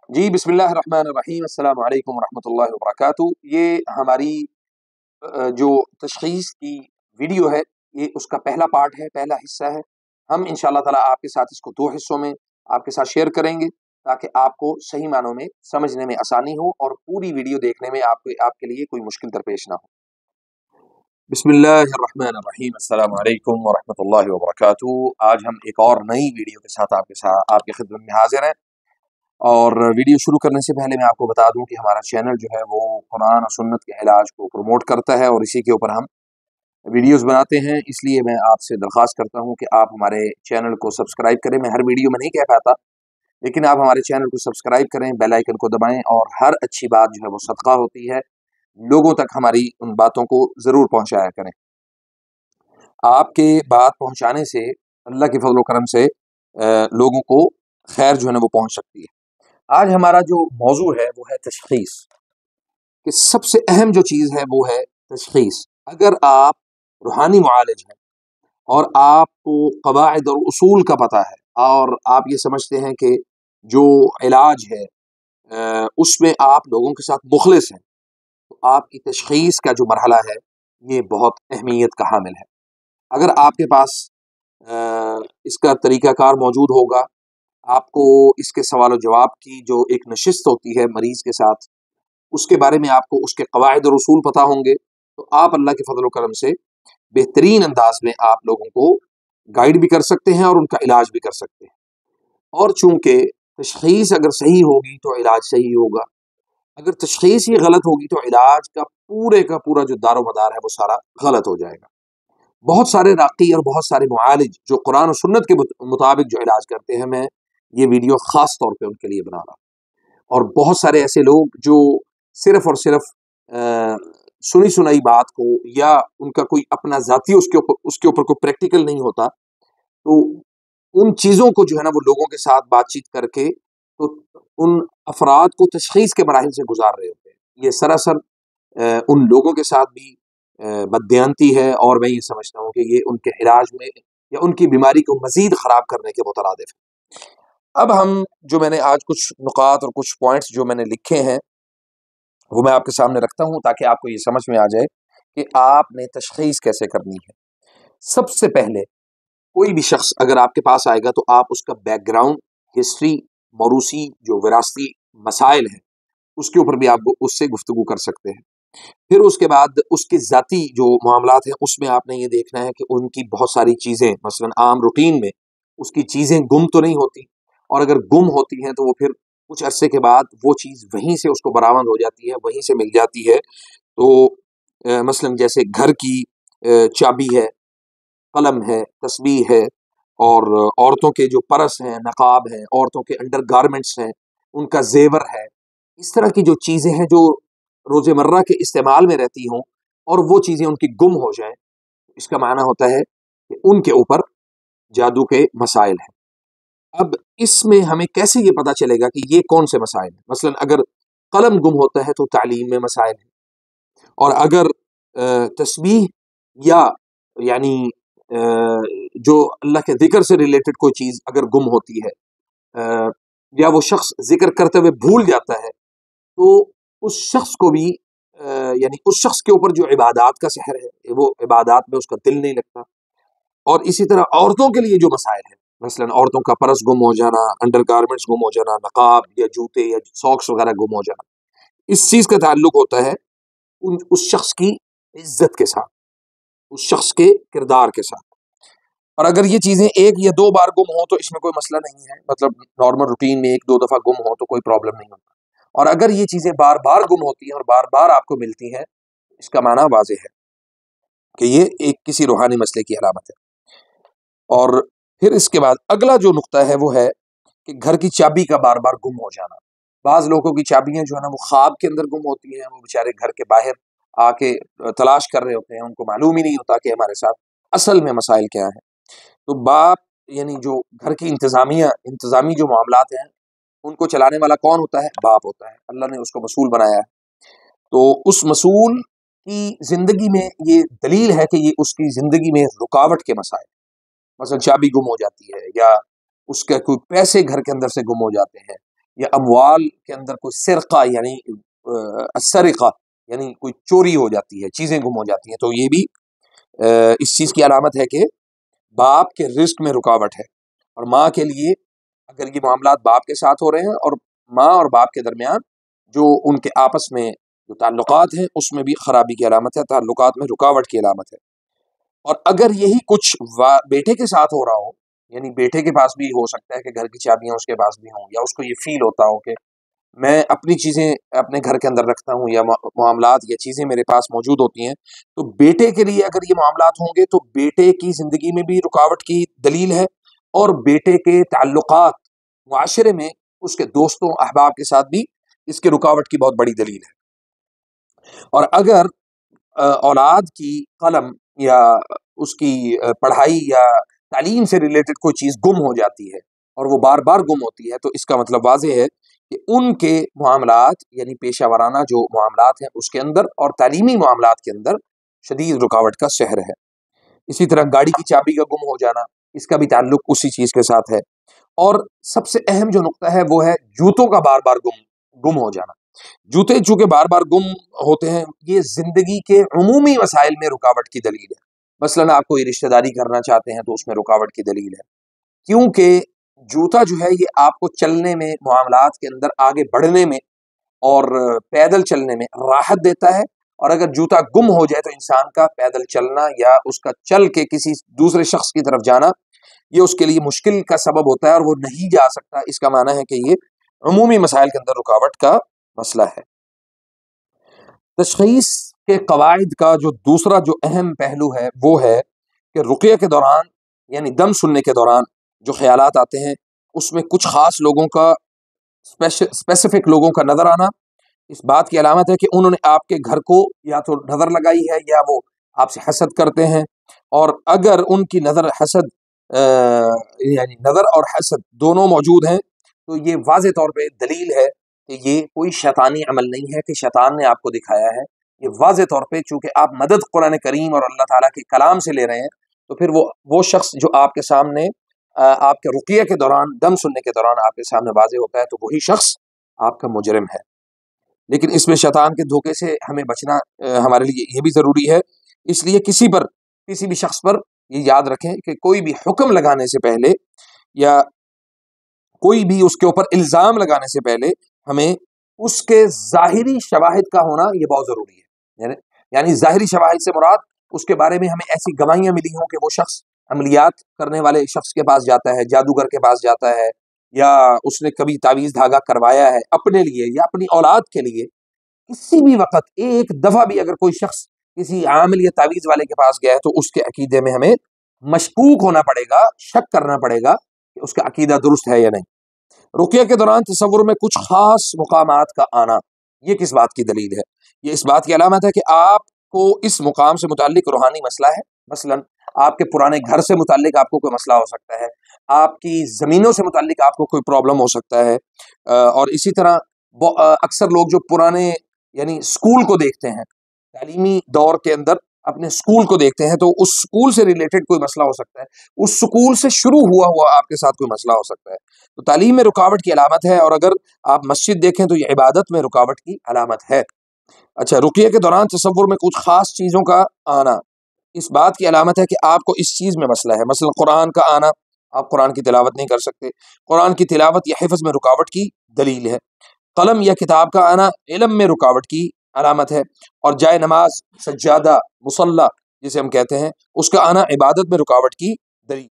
جی بسم اللہ الرحمن الرحیم، السلام علیکم ورحمۃ اللہ وبرکاتہ۔ یہ ہماری جو تشخیص کی ویڈیو ہے، یہ اس کا پہلا پارٹ ہے، پہلا حصہ ہے۔ ہم انشاءاللہ تعالیٰ آپ کے ساتھ اس کو دو حصوں میں آپ کے ساتھ شیئر کریں گے تاکہ آپ کو صحیح معنوں میں سمجھنے میں آسانی ہو اور پوری ویڈیو دیکھنے میں آپ کے لیے کوئی مشکل درپیش نہ ہو۔ بسم اللہ الرحمن الرحیم، السلام علیکم ورحمۃ اللہ وبرکاتہ۔ آج ہم ایک اور نئی ویڈیو کے ساتھ آپ کے خدمت میں حاضر ہیں، اور ویڈیو شروع کرنے سے پہلے میں آپ کو بتا دوں کہ ہمارا چینل جو ہے وہ قرآن اور سنت کے علاج کو پروموٹ کرتا ہے، اور اسی کے اوپر ہم ویڈیوز بناتے ہیں۔ اس لیے میں آپ سے درخواست کرتا ہوں کہ آپ ہمارے چینل کو سبسکرائب کریں۔ میں ہر ویڈیو میں نہیں کہہ پاتا، لیکن آپ ہمارے چینل کو سبسکرائب کریں، بیل آئیکن کو دبائیں، اور ہر اچھی بات جو ہے وہ صدقہ ہوتی ہے، لوگوں تک ہماری ان باتوں کو ضرور پہنچایا کریں۔ آپ کے بات پہنچانے سے اللہ کے فضل و کرم سے لوگوں کو خیر جو ہے نا وہ پہنچ سکتی ہے۔ آج ہمارا جو موضوع ہے وہ ہے تشخیص، کہ سب سے اہم جو چیز ہے وہ ہے تشخیص۔ اگر آپ روحانی معالج ہیں اور آپ کو قواعد اور اصول کا پتہ ہے، اور آپ یہ سمجھتے ہیں کہ جو علاج ہے اس میں آپ لوگوں کے ساتھ مخلص ہیں، تو آپ کی تشخیص کا جو مرحلہ ہے یہ بہت اہمیت کا حامل ہے۔ اگر آپ کے پاس اس کا طریقہ کار موجود ہوگا، آپ کو اس کے سوال و جواب کی جو ایک نشست ہوتی ہے مریض کے ساتھ، اس کے بارے میں آپ کو اس کے قواعد اور اصول پتہ ہوں گے، تو آپ اللہ کے فضل و کرم سے بہترین انداز میں آپ لوگوں کو گائیڈ بھی کر سکتے ہیں اور ان کا علاج بھی کر سکتے ہیں۔ اور چونکہ تشخیص اگر صحیح ہوگی تو علاج صحیح ہوگا، اگر تشخیص ہی غلط ہوگی تو علاج کا پورا جو دار و مدار ہے وہ سارا غلط ہو جائے گا۔ بہت سارے راقی اور بہت سارے معالج جو قرآن و سنت کے مطابق جو علاج کرتے ہیں، میں یہ ویڈیو خاص طور پہ ان کے لیے بنا رہا ہوں۔ اور بہت سارے ایسے لوگ جو صرف اور صرف سنی سنائی بات کو، یا ان کا کوئی اپنا ذاتی اس کے اوپر کوئی پریکٹیکل نہیں ہوتا، تو ان چیزوں کو جو ہے نا وہ لوگوں کے ساتھ بات چیت کر کے تو ان افراد کو تشخیص کے مراحل سے گزار رہے ہوتے ہیں۔ یہ سراسر ان لوگوں کے ساتھ بھی بددیانتی ہے، اور میں یہ سمجھتا ہوں کہ یہ ان کے علاج میں یا ان کی بیماری کو مزید خراب کرنے کے مترادف ہے۔ اب میں نے آج کچھ نقاط اور کچھ پوائنٹس جو میں نے لکھے ہیں وہ میں آپ کے سامنے رکھتا ہوں تاکہ آپ کو یہ سمجھ میں آ جائے کہ آپ نے تشخیص کیسے کرنی ہے۔ سب سے پہلے کوئی بھی شخص اگر آپ کے پاس آئے گا تو آپ اس کا بیک گراؤنڈ، ہسٹری، موروثی جو وراثتی مسائل ہیں اس کے اوپر بھی آپ اس سے گفتگو کر سکتے ہیں۔ پھر اس کے بعد اس کے ذاتی جو معاملات ہیں اس میں آپ نے یہ دیکھنا ہے کہ ان کی بہت ساری چیزیں، مثلا عام روٹین میں اس کی چیزیں گم تو نہیں ہوتی، اور اگر گم ہوتی ہیں تو وہ پھر کچھ عرصے کے بعد وہ چیز وہیں سے اس کو برآمد ہو جاتی ہے، وہیں سے مل جاتی ہے۔ تو مثلا جیسے گھر کی چابی ہے، قلم ہے، تسبیح ہے، اور عورتوں کے جو پرس ہیں، نقاب ہیں، عورتوں کے انڈر گارمنٹس ہیں، ان کا زیور ہے، اس طرح کی جو چیزیں ہیں جو روزمرہ کے استعمال میں رہتی ہوں اور وہ چیزیں ان کی گم ہو جائیں، اس کا معنی ہوتا ہے کہ ان کے اوپر جادو کے مسائل ہیں۔ اب اس میں ہمیں کیسے یہ پتہ چلے گا کہ یہ کون سے مسائل ہیں؟ مثلا اگر قلم گم ہوتا ہے تو تعلیم میں مسائل ہیں، اور اگر تسبیح یا یعنی جو اللہ کے ذکر سے ریلیٹڈ کوئی چیز اگر گم ہوتی ہے، یا وہ شخص ذکر کرتے ہوئے بھول جاتا ہے، تو اس شخص کو بھی یعنی اس شخص کے اوپر جو عبادات کا سحر ہے، وہ عبادات میں اس کا دل نہیں لگتا۔ اور اسی طرح عورتوں کے لیے جو مسائل ہیں، مثلا عورتوں کا پرس گم ہو جانا، انڈر گارمنٹس گم ہو جانا، نقاب یا جوتے یا ساکس وغیرہ گم ہو جانا، اس چیز کا تعلق ہوتا ہے اس شخص کی عزت کے ساتھ، اس شخص کے کردار کے ساتھ۔ اور اگر یہ چیزیں ایک یا دو بار گم ہوں تو اس میں کوئی مسئلہ نہیں ہے، مطلب نارمل روٹین میں ایک دو دفعہ گم ہو تو کوئی پرابلم نہیں ہوتا۔ اور اگر یہ چیزیں بار بار گم ہوتی ہیں اور بار بار آپ کو ملتی ہیں، اس کا معنی واضح ہے کہ یہ ایک کسی روحانی مسئلے کی علامت ہے۔ اور پھر اس کے بعد اگلا جو نقطہ ہے وہ ہے کہ گھر کی چابی کا بار بار گم ہو جانا۔ بعض لوگوں کی چابیاں جو ہے نا وہ خواب کے اندر گم ہوتی ہیں، وہ بیچارے گھر کے باہر آ کے تلاش کر رہے ہوتے ہیں، ان کو معلوم ہی نہیں ہوتا کہ ہمارے ساتھ اصل میں مسائل کیا ہیں۔ تو باپ یعنی جو گھر کی انتظامی جو معاملات ہیں ان کو چلانے والا کون ہوتا ہے؟ باپ ہوتا ہے، اللہ نے اس کو مسئول بنایا ہے۔ تو اس مسئول کی زندگی میں یہ دلیل ہے کہ یہ اس کی زندگی میں رکاوٹ کے مسائل، مثلا چابی گم ہو جاتی ہے، یا اس کے کوئی پیسے گھر کے اندر سے گم ہو جاتے ہیں، یا اموال کے اندر کوئی سرقہ یعنی السرقہ یعنی کوئی چوری ہو جاتی ہے، چیزیں گم ہو جاتی ہیں، تو یہ بھی اس چیز کی علامت ہے کہ باپ کے رزق میں رکاوٹ ہے۔ اور ماں کے لیے اگر یہ معاملات باپ کے ساتھ ہو رہے ہیں اور ماں اور باپ کے درمیان جو ان کے آپس میں جو تعلقات ہیں اس میں بھی خرابی کی علامت ہے، تعلقات میں رکاوٹ کی علامت ہے۔ اور اگر یہی کچھ بیٹے کے ساتھ ہو رہا ہو، یعنی بیٹے کے پاس بھی ہو سکتا ہے کہ گھر کی چابیاں اس کے پاس بھی ہوں، یا اس کو یہ فیل ہوتا ہو کہ میں اپنی چیزیں اپنے گھر کے اندر رکھتا ہوں یا معاملات یا چیزیں میرے پاس موجود ہوتی ہیں، تو بیٹے کے لیے اگر یہ معاملات ہوں گے تو بیٹے کی زندگی میں بھی رکاوٹ کی دلیل ہے، اور بیٹے کے تعلقات معاشرے میں اس کے دوستوں احباب کے ساتھ بھی اس کے رکاوٹ کی بہت بڑی دلیل ہے۔ اور اگر اولاد کی قلم یا اس کی پڑھائی یا تعلیم سے ریلیٹڈ کوئی چیز گم ہو جاتی ہے اور وہ بار بار گم ہوتی ہے، تو اس کا مطلب واضح ہے کہ ان کے معاملات یعنی پیشہ ورانہ جو معاملات ہیں اس کے اندر اور تعلیمی معاملات کے اندر شدید رکاوٹ کا شہر ہے۔ اسی طرح گاڑی کی چابی کا گم ہو جانا، اس کا بھی تعلق اسی چیز کے ساتھ ہے۔ اور سب سے اہم جو نقطہ ہے وہ ہے جوتوں کا بار بار گم ہو جانا۔ جوتے چونکہ بار بار گم ہوتے ہیں، یہ زندگی کے عمومی وسائل میں رکاوٹ کی دلیل ہے۔ مثلاً آپ کوئی رشتہ داری کرنا چاہتے ہیں تو اس میں رکاوٹ کی دلیل ہے، کیونکہ جوتا جو ہے یہ آپ کو چلنے میں، معاملات کے اندر آگے بڑھنے میں اور پیدل چلنے میں راحت دیتا ہے، اور اگر جوتا گم ہو جائے تو انسان کا پیدل چلنا یا اس کا چل کے کسی دوسرے شخص کی طرف جانا یہ اس کے لیے مشکل کا سبب ہوتا ہے اور وہ نہیں جا سکتا۔ اس کا معنی ہے کہ یہ عمومی مسائل کے اندر رکاوٹ کا مسئلہ ہے۔ تشخیص کے قواعد کا جو دوسرا جو اہم پہلو ہے وہ ہے کہ رقیہ کے دوران یعنی دم سننے کے دوران جو خیالات آتے ہیں اس میں کچھ خاص لوگوں کا اسپیسیفک لوگوں کا نظر آنا اس بات کی علامت ہے کہ انہوں نے آپ کے گھر کو یا تو نظر لگائی ہے یا وہ آپ سے حسد کرتے ہیں، اور اگر ان کی نظر حسد یعنی نظر اور حسد دونوں موجود ہیں تو یہ واضح طور پہ دلیل ہے کہ یہ کوئی شیطانی عمل نہیں ہے کہ شیطان نے آپ کو دکھایا ہے۔ یہ واضح طور پہ چونکہ آپ مدد قرآن کریم اور اللہ تعالیٰ کے کلام سے لے رہے ہیں، تو پھر وہ شخص جو آپ کے سامنے آپ کے رقیہ کے دوران دم سننے کے دوران آپ کے سامنے واضح ہوتا ہے تو وہی شخص آپ کا مجرم ہے۔ لیکن اس میں شیطان کے دھوکے سے ہمیں بچنا ہمارے لیے یہ بھی ضروری ہے۔ اس لیے کسی بھی شخص پر یہ یاد رکھیں کہ کوئی بھی حکم لگانے سے پہلے یا کوئی بھی اس کے اوپر الزام لگانے سے پہلے ہمیں اس کے ظاہری شواہد کا ہونا یہ بہت ضروری ہے۔ یعنی ظاہری شواہد سے مراد اس کے بارے میں ہمیں ایسی گواہیاں ملی ہوں کہ وہ شخص عملیات کرنے والے شخص کے پاس جاتا ہے، جادوگر کے پاس جاتا ہے، یا اس نے کبھی تعویذ دھاگا کروایا ہے اپنے لیے یا اپنی اولاد کے لیے۔ کسی بھی وقت ایک دفعہ بھی اگر کوئی شخص کسی عامل یا تعویذ والے کے پاس گیا ہے تو اس کے عقیدے میں ہمیں مشکوک ہونا پڑے گا، شک کرنا پڑے گا کہ اس کا عقیدہ درست ہے یا نہیں۔ رقیہ کے دوران تصور میں کچھ خاص مقامات کا آنا یہ کس بات کی دلیل ہے؟ یہ اس بات کی علامت ہے کہ آپ کو اس مقام سے متعلق روحانی مسئلہ ہے۔ مثلاً آپ کے پرانے گھر سے متعلق آپ کو کوئی مسئلہ ہو سکتا ہے، آپ کی زمینوں سے متعلق آپ کو کوئی پرابلم ہو سکتا ہے، اور اسی طرح اکثر لوگ جو پرانے یعنی اسکول کو دیکھتے ہیں، تعلیمی دور کے اندر اپنے اسکول کو دیکھتے ہیں، تو اس اسکول سے ریلیٹڈ کوئی مسئلہ ہو سکتا ہے، اس اسکول سے شروع ہوا آپ کے ساتھ کوئی مسئلہ ہو سکتا ہے، تو تعلیم میں رکاوٹ کی علامت ہے۔ اور اگر آپ مسجد دیکھیں تو یہ عبادت میں رکاوٹ کی علامت ہے۔ اچھا، رقیہ کے دوران تصور میں کچھ خاص چیزوں کا آنا اس بات کی علامت ہے کہ آپ کو اس چیز میں مسئلہ ہے۔ مثلا قرآن کا آنا، آپ قرآن کی تلاوت نہیں کر سکتے، قرآن کی تلاوت یا حفظ میں رکاوٹ کی دلیل ہے۔ قلم یا کتاب کا آنا علم میں رکاوٹ کی علامت ہے، اور جائے نماز، سجادہ، مصلی جسے ہم کہتے ہیں، اس کا آنا عبادت میں رکاوٹ کی دلیل